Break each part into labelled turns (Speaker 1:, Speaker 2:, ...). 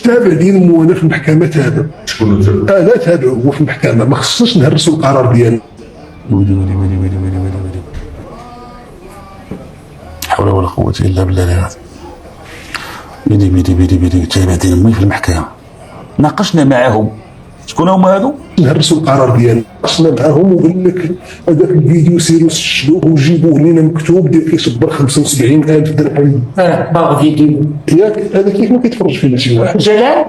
Speaker 1: تابع ديال المونه في المحكمه، تابع.
Speaker 2: شكون تابع؟
Speaker 1: لا تابع هو في المحكمه، ما خصناش نهرسوا القرار ديالنا.
Speaker 3: ويلي حول ولا قوة إلا بالله العظيم. بيدي تابع ديال امي في المحكمة، ناقشنا معاهم. شكون هما هادو؟
Speaker 1: نهرسوا القرار ديالنا، ناقشنا معاهم وقال لك هذاك الفيديو سيروا سجلوه وجيبوه لنا مكتوب ديال كيصبر 75,000 درهم.
Speaker 4: باغي فيديو
Speaker 1: ياك هذا كيف ما كيتفرج فينا شي واحد.
Speaker 4: جلال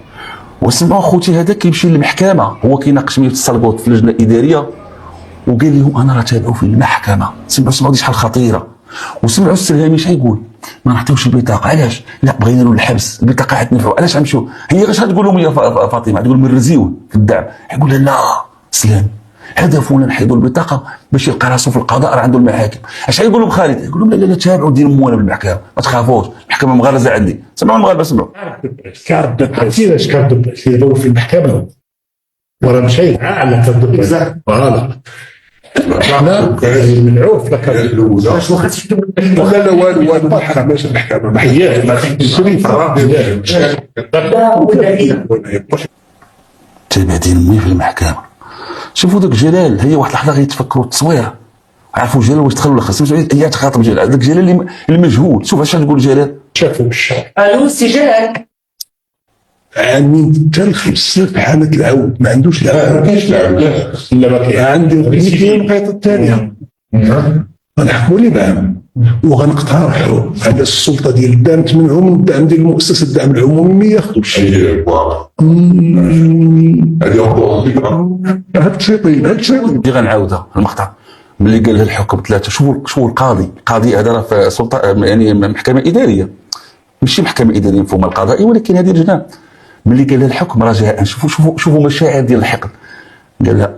Speaker 3: وسمعوا خوتي هذا كيمشي للمحكمة، هو كيناقش معايا في الصلبوط في اللجنة الإدارية، وقال لهم أنا راه تابعوا في المحكمة. سمعوا دي شحال خطيرة. وسمعوا السرهامي اش يقول، ما نعطيوش البطاقه. علاش؟ لا بغينا له الحبس، البطاقه حتنفعوا. علاش غنمشيو؟ هي غاش تقول لهم يا فاطمه، تقول مرزيوه في الدعم. يقول لها لا سلام، هدفنا نحيدوا البطاقه باش يلقى راسو في القضاء، راه عنده المحاكم. اش يقول لهم خالد؟ يقول لهم لا تابعوا ديروا موالاه بالمحكمه، ما تخافوش، المحكمه مغرزه عندي. سمعوا المغاربه، سمعوا.
Speaker 2: عرفتي كان دبس يدور في المحكمه ورا مشي على كدبس فوالا. لا المنعوف لك الاولى
Speaker 4: ما خدتش
Speaker 1: لا والو ما حكمناش المحكمه، ما
Speaker 2: هي ما شريفه
Speaker 3: تابع ديال امي في المحكمه. شوفوا داك جلال، هي واحد اللحظه غيتفكروا التصوير، عرفوا جلال واش دخل ولا خرج. سمعتوا هي تخاطب جلال، داك جلال المجهول. شوف اش تقول جلال.
Speaker 1: شافوا بالشارع.
Speaker 4: الو سي جلال،
Speaker 1: عامين حتى ل5 سنين في حاله العود، ما عندوش العود،
Speaker 2: ما كاينش لعب لا ما كاين
Speaker 1: عندي القيمه الثانيه. غنحكموا لي بعام وغنقترحوا على السلطه ديال الدعم منهم الدعم ديال مؤسسه الدعم العمومي ما ياخذوش.
Speaker 2: هذه
Speaker 1: هاد الشيطين
Speaker 3: اللي غنعاودها المقطع ملي قال لها الحكم 3. شوفوا القاضي هذا راه في سلطه، يعني محكمه اداريه، ماشي محكمه اداريه مفهومها القضائي، ولكن هذه لجنه. ملي قال لها الحكم رجاء، شوفوا مشاعر ديال الحقد. قال لها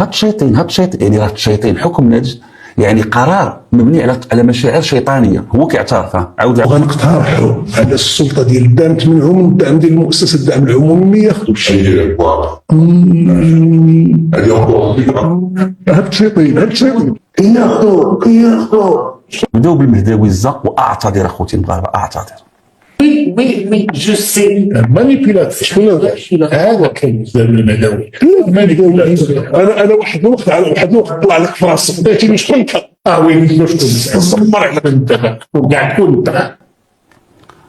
Speaker 3: هاد الشيطين يعني راه الشيطين حكم ناضج، يعني قرار مبني على مشاعر شيطانيه. هو كيعترف. عاود
Speaker 1: وغنقترحوا على السلطه ديال الدعم منهم الدعم ديال مؤسسه الدعم العمومي ما ياخذوش.
Speaker 2: هذه
Speaker 1: هاد الشيطين ياخذوا.
Speaker 3: بداو بالمهداوي الزق. واعتذر اخوتي المغاربه، اعتذر.
Speaker 4: وي جو سي
Speaker 1: مانيبيولات. شكون
Speaker 2: هذا كان المدوي
Speaker 1: انا واحد الوقت طلع لك في راسك قلت لي شكون انت؟
Speaker 2: وين شكون زمر على انت كاع تكون انت.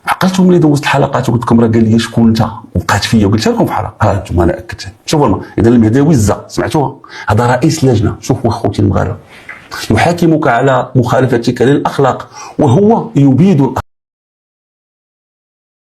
Speaker 3: عقلتهم ملي دوزت الحلقات وقلت لكم راه قال لي شكون انت، وبقات فيا وقلت لكم في حلقه. ها انتم انا اكدت. شوفوا اذا المهداوي الزق سمعتوها، هذا رئيس لجنه. شوفوا اخوتي المغاربه، يحاكمك على مخالفتك للاخلاق وهو يبيد الاخلاق.